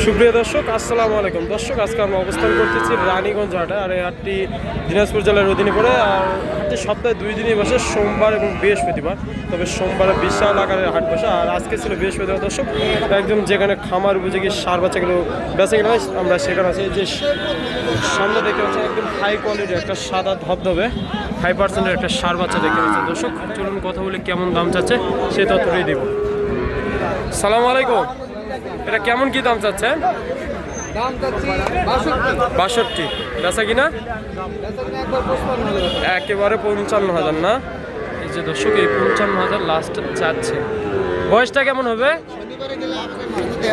সুপ্রিয় দর্শক, আসসালামু আলাইকুম। দর্শক, আজকে আমরা অবস্থান করতেছি রানীগঞ্জ হাটে। আর এই হাটটি দিনাজপুর জেলার অধীনে পড়ে। আর হাটটি সপ্তাহে 2 দিনই বসে, সোমবার এবং বৃহস্পতিবার। তবে সোমবারে বিশাল আকারের হাট বসে, আর আজকে ছিল বৃহস্পতিবার। দর্শক, একদম যেখানে খামার উপযোগী সার বাচ্চাগুলো বেঁচে গেলে আমরা সেখানে আছি। যে সামনে দেখতে পাচ্ছেন একদম হাই কোয়ালিটির একটা সাদা ধবধবে 5% একটা সার বাচ্চা দেখতে পাচ্ছেন। দর্শক, চলুন কথা বলি কেমন দাম চাচ্ছে সে তথ্যটাই দেব। সালাম আলাইকুম। এটা কেমন কি দাম চাচ্ছেন? 62। বেচা কিনা একেবারে 55,000 না? এই যে দর্শক, এই 55,000 লাস্ট চাচ্ছে। বয়সটা কেমন হবে?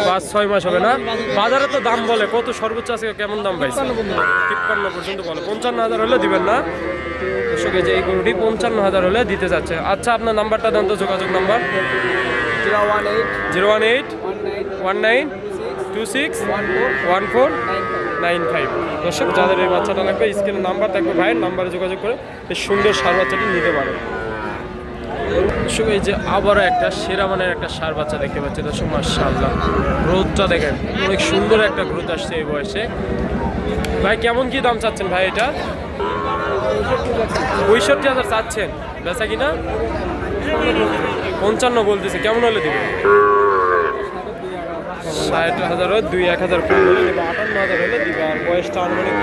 5-6 মাস হবে না? বাজারে তো দাম বলে কত, সর্বোচ্চ আছে কেমন দাম পাইছে? 53 পর্যন্ত বলে। 55,000 হলে দিবেন না? দর্শক, এই যে এই গরুটি 55,000 হলে দিতে চাচ্ছে। আচ্ছা, আপনার নাম্বারটা দেন তো, যোগাযোগ নাম্বার। 018-26-1495। দর্শক, যাদের এই বাচ্চাটা লাগবে স্ক্রিনে নাম্বার থাকবে, ভাইয়ের নাম্বারে যোগাযোগ করে এই সুন্দর সার বাচ্চাটি নিতে পারে। দর্শক, এই যে আবারও একটা সেরা মানের একটা সার বাচ্চা দেখতে পাচ্ছি। দর্শক, মাশাআল্লাহ, গ্রোথটা দেখেন, অনেক সুন্দর একটা গ্রোথ আসছে এই বয়সে। ভাই কেমন কি দাম চাচ্ছেন ভাই? এটা 65,000 চাচ্ছেন, বেচা কিনা 55 বলতেছে। কেমন হলে দিবে? 60,000 2-1,000 কম হলে দিবে, 58,000 হলে দিবে। আর বয়সটা আনুমানিক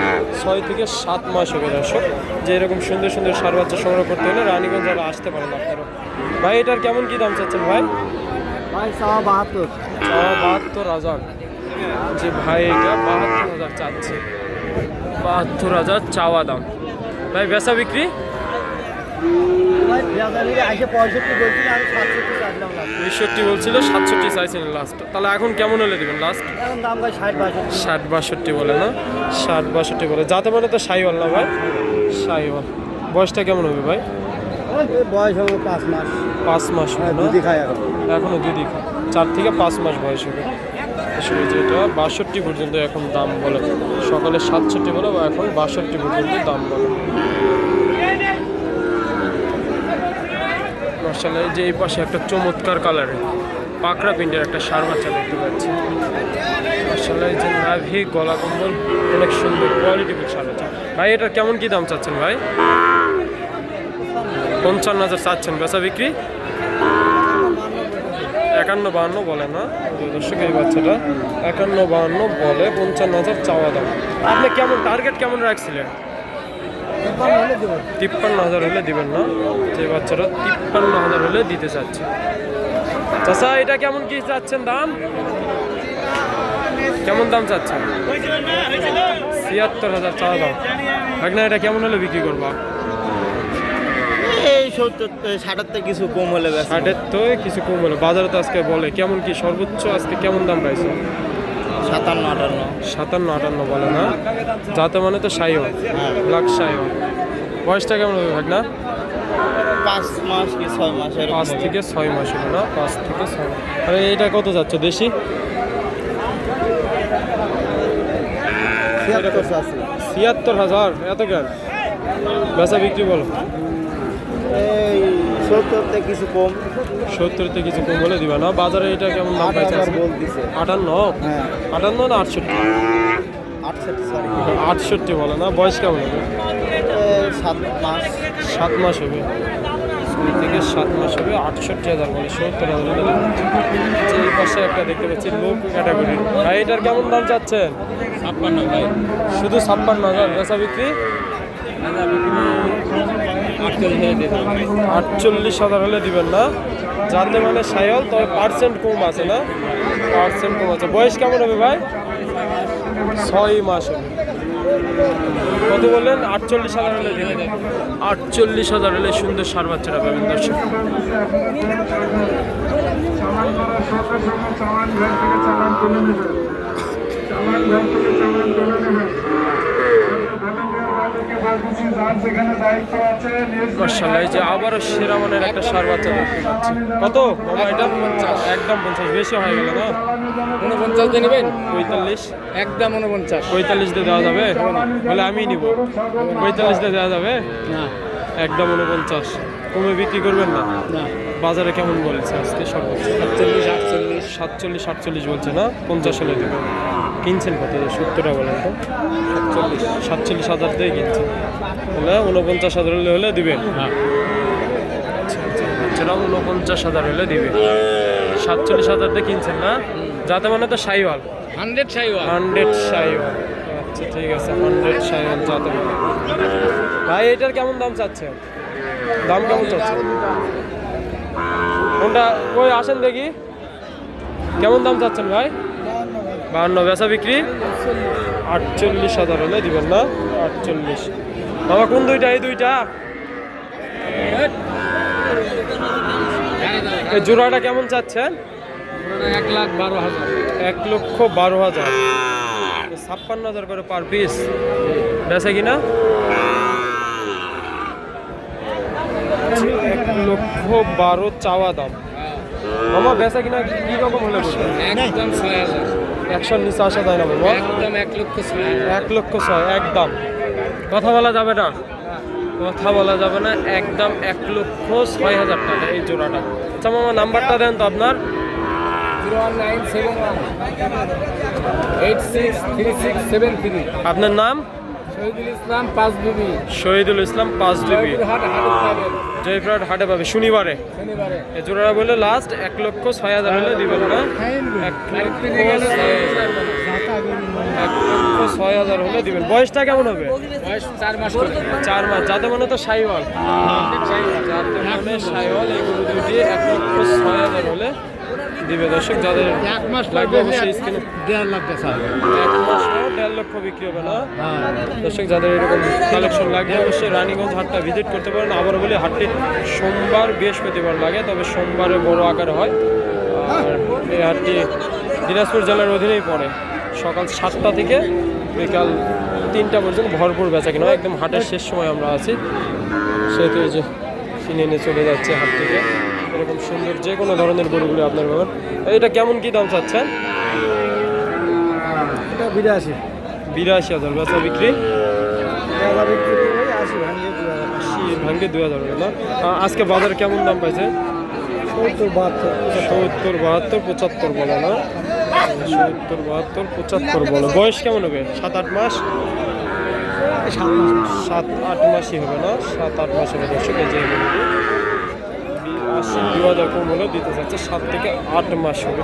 6 থেকে 7 মাস হবে। দর্শক, যে এরকম সুন্দর সুন্দর সার বাচ্চা সংগ্রহ করতে হলে রানীগঞ্জ যারা আসতে পারেন আপনারা। ভাই এটার কেমন কি দাম চাচ্ছেন ভাই? 72,000। যে ভাই এটা 72,000 চাচ্ছে, 72,000 চাওয়া দাম। ভাই বেচা বিক্রি 65 বলছিল, 67 চাইছিলেন লাস্ট। তাহলে এখন কেমন হলে দিবেন লাস্ট? 60-62 বলে না? 60-62 বলে। যাতে মানে তো সাইওয়াল না ভাই? সাইওয়াল। বয়সটা কেমন হবে ভাই? বয়স হবে 5 মাস। 5 মাস হবে না? এখনো দুধই খায়। 4 থেকে 5 মাস বয়স হবে। আসলে যেটা 62 পর্যন্ত এখন দাম বলে। সকালে 67 বলে, বা এখন 62 পর্যন্ত দাম বলে। মাশাআল্লাহ, যে এই পাশে একটা চমৎকার কালারের পাকড়া প্রিন্টের একটা ষাঁড় বাচ্চা দেখতে পাচ্ছি। মাশাআল্লাহ, এই যে নাভি গলা কম্বল অনেক সুন্দর কোয়ালিটিফুল ষাঁড় বাচ্চা। ভাই এটা কেমন কি দাম চাচ্ছেন ভাই? 55,000 চাচ্ছেন, বেচা বিক্রি 51-52 বলে না? দর্শক, এই বাচ্চাটা 51-52 বলে, 55,000 চাওয়া দাম। আপনি কেমন টার্গেট কেমন রাখছিলেন? 53,000 হলে দিবেন না? যে বাচ্চাটা 53,000 হলে দিতে চাচ্ছে। চাচা, এটা কেমন কি চাচ্ছেন দাম? কেমন দাম চাচ্ছেন? 76,000 চাওয়া দাম। ভাগনা, এটা কেমন হলে বিক্রি করবা? এই 70-60 কিছু কম হলে 60 তো কিছু কম হলে। বাজারে তো আজকে বলে কেমন কি সর্বোচ্চ আজকে কেমন দাম পাইছো? 57-58 বলে না? যাতে মানে তো সাইও লাখ সাইও। বয়সটা কেমন হবে ভাগনা? 5 মাস কি 6 মাস। 5 থেকে 6 মাস হবে না? 5 থেকে 6 মাস। আরে এটা কত যাচ্ছে দেশি? 76,000। এত কেন? বেচা বিক্রি বলো। এই 70 থেকে কিছু কম। 70 থেকে কিছু কম বলে দিবা না? বাজারে এটা কেমন দাম পাইছে? 58? হ্যাঁ, 58 না 68? 68 বলে না? বয়স কেমন হবে? 7 মাস। 7 মাস হবে। 6 থেকে 7 মাস হবে। 68,000 বলে, 70,000। এই পাশে একটা দেখতে পাচ্ছি লোক ক্যাটাগরি। ভাই এটার কেমন দাম চাচ্ছেন? 56 ভাই। শুধু 56,000। বেচা বিক্রি 48,000 হলে দিবেন না? যাতে মানে সাইল, তবে পার্সেন্ট কম আছে না? পার্সেন্ট কম আছে। বয়স কেমন হবে ভাই? 6 মাস হবে। কত বললেন? 48,000 হলে দিবেন। 48,000 হলে সুন্দর সার বাচ্চাটা পাবেন দর্শক। মাশাআল্লাহ, এই যে আবারও সেরা মানের একটা ষাঁড় বাচ্চা দেখতে পাচ্ছি। কত বাবা এটা? একদম 50। বেশি হয়ে গেল না? 49 দিয়ে নেবেন? 45। একদম 49। 45 দিয়ে দেওয়া যাবে? বলে আমি নিব। 45 দিয়ে দেওয়া যাবে? না, একদম 49। কমে বিক্রি করবেন না? না। বাজারে কেমন বলছে আজকে সর্বোচ্চ? 47-48 বলছে না, 50 হলে দেবে। কিনছেন কত? 70 বলেন তো। 47,000 দিয়ে কিনছেন, তাহলে 49,000 হলে দিবেন। আচ্ছা আচ্ছা, বাচ্চারা 49,000 হলে দিবে। 47,000 দিয়ে কিনছেন না, যাতে মানে তো শাইওয়াল 100 শাইওয়াল। 100 শাইওয়াল। আচ্ছা ঠিক আছে, 100 শাইওয়াল যাতে মানে। ভাই এটার কেমন দাম চাচ্ছে? দাম কেমন চাচ্ছে? কোনটা? কই আসেন দেখি, কেমন দাম চাচ্ছেন ভাই? 52। বেচা বিক্রি 48,000 হলে দিবেন না? 48। বাবা কোন দুইটা? এই দুইটা? এই জোড়াটা কেমন চাচ্ছেন? 1,12,000। 1,12,000। 56,000 করে পার পিস। বেচা কিনা 1,12,000 চাওয়া দাম। মামা বেচা কিনা কি রকম হলে বলবেন? একদম 6,000। 100 নিচে আসা যায় না বাবা? একদম 1,06,000। 1,06,000 একদম। কথা বলা যাবে না, কথা বলা যাবে না, একদম 1,06,000 টাকা এই জোড়াটা। আচ্ছা মামা নাম্বারটা দেন তো আপনার। 01971 863673। আপনার নাম? শহীদুল ইসলাম 5 বিবি। শহীদুল ইসলাম 5 ডিবি। জয়পুরহাট হাটে পাবে শনিবারে। শনিবারে। এই জোড়াটা বললে লাস্ট 1,06,000 হলে দিবেন না? 1,06,000 হলে দিবেন। বয়সটা কেমন হবে? বয়স 4 মাস করে। 4 মাস। যাতে মানে তো শাইওয়াল, যাতে মানে শাইওয়াল, এগুলো দুটি 1,06,000 হলে দিবে। দর্শক যাদের 1 মাস লাগবে অবশ্যই স্ক্রিনে। 1.5 লাখ টাকা। 1 মাস 1.5 লক্ষ বিক্রি হবে না? দর্শক যাদের এরকম কালেকশন লাগবে অবশ্যই রানীগঞ্জ হাটটা ভিজিট করতে পারেন। আবার বলি হাটটি সোমবার বৃহস্পতিবার লাগে, তবে সোমবারে বড় আকারে হয়। আর এই হাটটি দিনাজপুর জেলার অধীনেই পড়ে। সকাল 7টা থেকে বিকাল 3টা পর্যন্ত ভরপুর বেচা কিনা হয়। একদম হাটের শেষ সময় আমরা আছি, সেহেতু এই যে কিনে নিয়ে চলে যাচ্ছে হাট থেকে। এরকম সুন্দর যে কোনো ধরনের গরুগুলো আপনার পাবেন। এটা কেমন কি দাম চাচ্ছেন? এটা 82। 82,000 বেচা বিক্রি টাকা বিক্রি করে 80 ভাঙিয়ে 2000। 80 ভাঙ্গে 2,000 না? আজকে বাজার কেমন দাম পাইছে? 70 72। 70 72 75 বলে না? 70 72 75 বলে। বয়স কেমন হবে? 7-8 মাস? 7-8 মাসই হবে না? 7-8 মাস হবে। দর্শক এই যে 82,000 কম হলে দিতে চাচ্ছে, 7 থেকে 8 মাস হবে।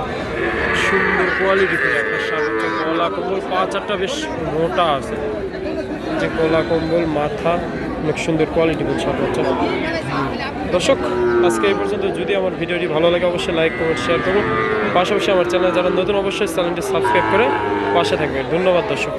সুন্দর কোয়ালিটি করে একটা সার হচ্ছে। গলা কম্বল 5-8টা বেশ মোটা আছে, যে গলা কম্বল মাথা অনেক সুন্দর কোয়ালিটি বলছে হচ্ছে। দর্শক আজকে এই পর্যন্ত। যদি আমার ভিডিওটি ভালো লাগে অবশ্যই লাইক কমেন্ট শেয়ার করুন। পাশাপাশি আমার চ্যানেল যারা নতুন অবশ্যই চ্যানেলটি সাবস্ক্রাইব করে পাশে থাকবেন। ধন্যবাদ দর্শক।